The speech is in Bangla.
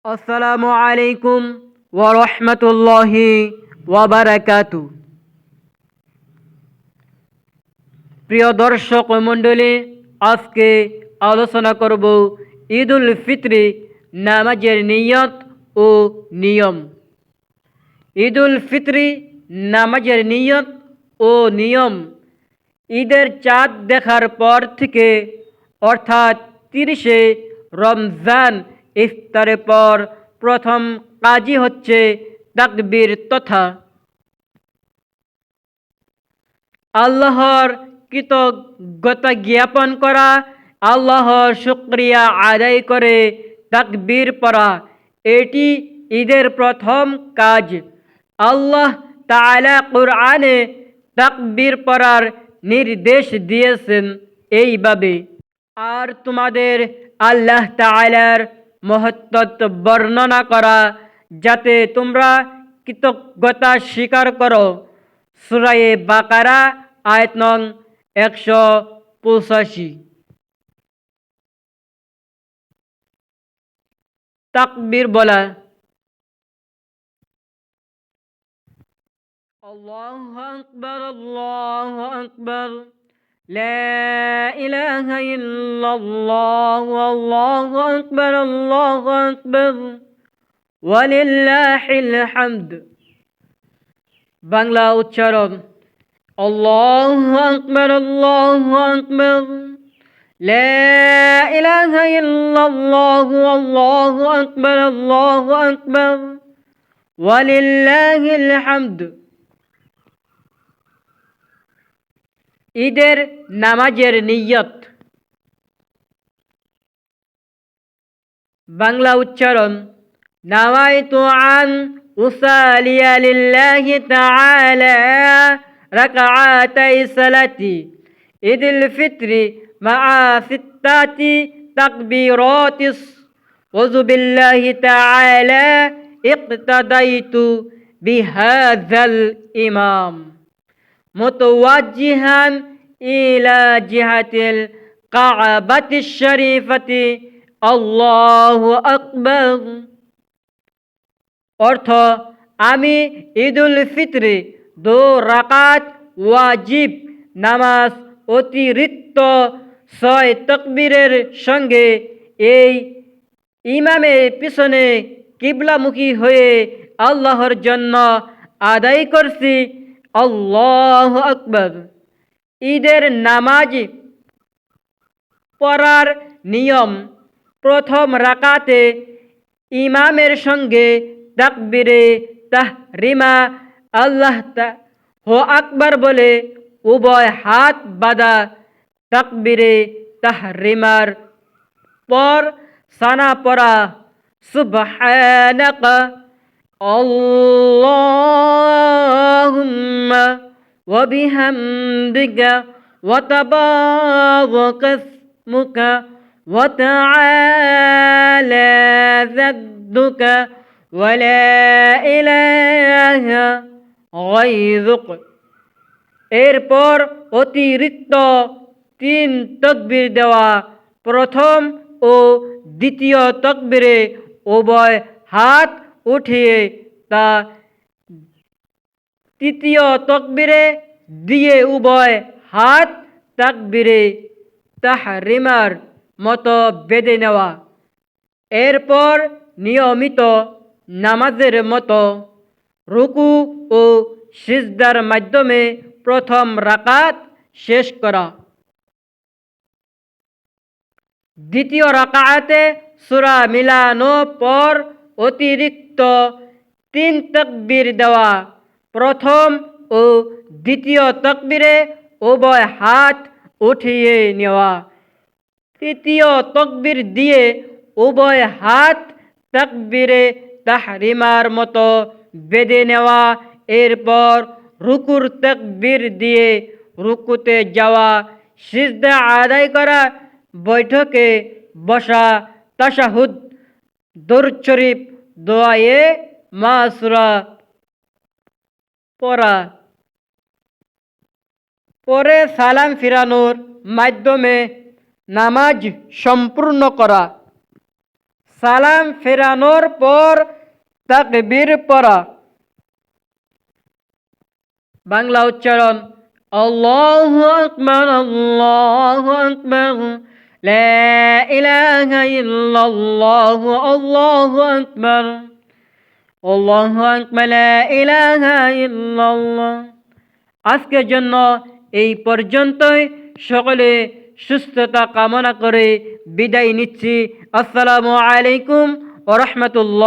আসসালামু আলাইকুম ওয়া রাহমাতুল্লাহি ওয়া বারাকাতু। প্রিয় দর্শক মণ্ডলী, আজকে আলোচনা করব ঈদুল ফিত্রি নামাজের নিয়ত ও নিয়ম। ঈদুল ফিত্রি নামাজের নিয়ত ও নিয়ম ঈদের চাঁদ দেখার পর থেকে অর্থাৎ 30শে রমজান ইফতারের পর প্রথম কাজই হচ্ছে তাকবীর তথা আল্লাহর কৃতজ্ঞতা জ্ঞাপন করা, আল্লাহর শুকরিয়া আদায় করে তাকবীর পড়া। এটি ঈদের প্রথম কাজ। আল্লাহ তাআলা কুরআনে তাকবীর পড়ার নির্দেশ দিয়েছেন এইভাবে, আর তোমাদের আল্লাহ তাআলার মহত্ত্ব বর্ণনা করা যাতে তোমরা কৃতজ্ঞতা স্বীকার করো। সূরা বাকারা আয়াত নং 185। তাকবীর বলা। আল্লাহু আকবার, আল্লাহু আকবার, লা ইলাহা ইল্লাল্লাহু, আল্লাহু আকবার, আল্লাহু আকবার, ওয়ালিল্লাহিল হামদ। বাংলা উচ্চারণ: আল্লাহু আকবার, আল্লাহু আকবার, লা ইলাহা ইল্লাল্লাহু, আল্লাহু আকবার, আল্লাহু আকবার, ওয়ালিল্লাহিল হামদ। ঈদের নামাজের নিয়ত। বাংলা উচ্চারণ: নাওয়াইতু আন উসালিয়া লিল্লাহি তাআলা রাকআতাই সালাতি ঈদুল ফিত্রি মা'a সিত্তাতি তাকবীরাতিস ওযু বিল্লাহি তাআলা ইক্তাদাইতু বিহাযাল ইমাম মুতাওয়াজ্জিহান ইলা জিহাতিল কা'বাতিশ শরীফাতি। আল্লাহু আকবার। অর্থ: আমি ঈদুল ফিত্রে 2 রাকাত ওয়াজিব নামাজ অতিরিক্ত 6 তাকবীরের সঙ্গে এই ইমামের পিছনে কিবলামুখী হয়ে আল্লাহর জন্য আদায় করছি। আল্লাহু আকবার। ঈদের নামাজ পড়ার নিয়ম: প্রথম রাকাতে ইমামের সঙ্গে তাকবীরে তাহরিমা আল্লাহু আকবার বলে উভয় হাত বাঁধা। তাকবীরে তাহরিমার পর সানা পড়া: সুবহানাকা আল্লাহুম্মা ওয়া বিহামদিকা ওয়া তাবারাকা ইসমুকা ওয়া তাআলা জাদ্দুকা ওয়া লা ইলাহা গায়রুক। এরপর অতিরিক্ত 3 তাকবীর দেওয়া। প্রথম ও দ্বিতীয় তাকবীরে উভয় হাত উঠিয়ে তা তৃতীয় তাকবীরে দিয়ে উভয় হাত তাকবীরে তাহরিমার মতো বেঁধে নেওয়া। এরপর নিয়মিত নামাজের মতো রুকু ও সিজদার মাধ্যমে প্রথম রাকাত শেষ করা। দ্বিতীয় রাকাতে সূরা মিলানোর পর অতিরিক্ত 3 তাকবীর দেওয়া। প্রথম ও দ্বিতীয় তাকবীরে উভয় হাত উঠিয়ে নেওয়া। তৃতীয় তাকবীর দিয়ে উভয় হাত তাকবীরে তাহরিমার মতো বেঁধে নেওয়া। এরপর রুকুর তাকবীর দিয়ে রুকুতে যাওয়া, সিজদা আদায় করা, বৈঠকে বসা, তাশাহুদ, দরুদ শরীফ, দোয়ায়ে মাসুরা পড়া। পরে সালাম ফিরানোর মাধ্যমে নামাজ সম্পূর্ণ করা। সালাম ফেরানোর পর তাকবীর পড়া। বাংলা উচ্চারণ আল্লাহু আকবার, আল্লাহু আকবার, লা ইলাহা ইল্লাল্লাহ, আল্লাহু আকবার, আল্লাহু আকবার, লা ইলাহা ইল্লাল্লাহ। আজকের জন্য এই পর্যন্তই। সকলে সুস্থতা কামনা করে বিদায় নিচ্ছি। আসসালামু আলাইকুম ওয়া রাহমাতুল্লাহ।